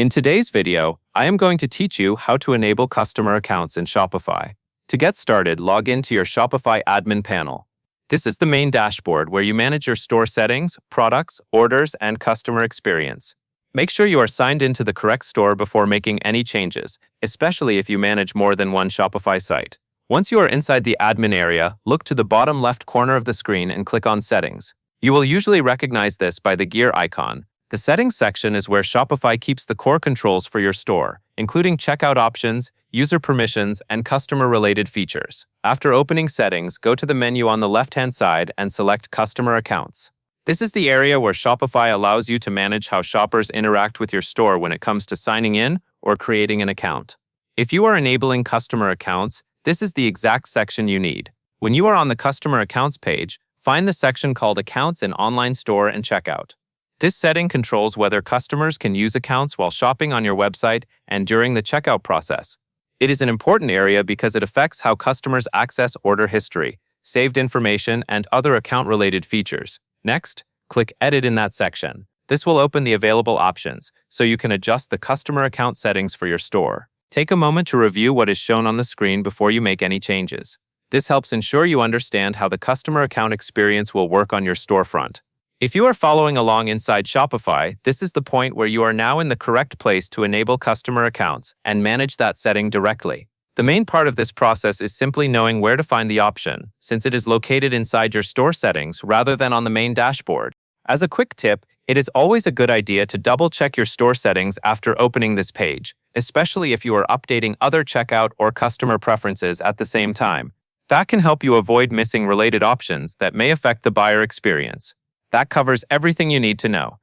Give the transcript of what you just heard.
In today's video, I am going to teach you how to enable customer accounts in Shopify. To get started, log into your Shopify admin panel. This is the main dashboard where you manage your store settings, products, orders, and customer experience. Make sure you are signed into the correct store before making any changes, especially if you manage more than one Shopify site. Once you are inside the admin area, look to the bottom left corner of the screen and click on Settings. You will usually recognize this by the gear icon. The Settings section is where Shopify keeps the core controls for your store, including checkout options, user permissions, and customer-related features. After opening Settings, go to the menu on the left-hand side and select Customer Accounts. This is the area where Shopify allows you to manage how shoppers interact with your store when it comes to signing in or creating an account. If you are enabling customer accounts, this is the exact section you need. When you are on the Customer Accounts page, find the section called Accounts in Online Store and Checkout. This setting controls whether customers can use accounts while shopping on your website and during the checkout process. It is an important area because it affects how customers access order history, saved information, and other account-related features. Next, click Edit in that section. This will open the available options, so you can adjust the customer account settings for your store. Take a moment to review what is shown on the screen before you make any changes. This helps ensure you understand how the customer account experience will work on your storefront. If you are following along inside Shopify, this is the point where you are now in the correct place to enable customer accounts and manage that setting directly. The main part of this process is simply knowing where to find the option, since it is located inside your store settings rather than on the main dashboard. As a quick tip, it is always a good idea to double-check your store settings after opening this page, especially if you are updating other checkout or customer preferences at the same time. That can help you avoid missing related options that may affect the buyer experience. That covers everything you need to know.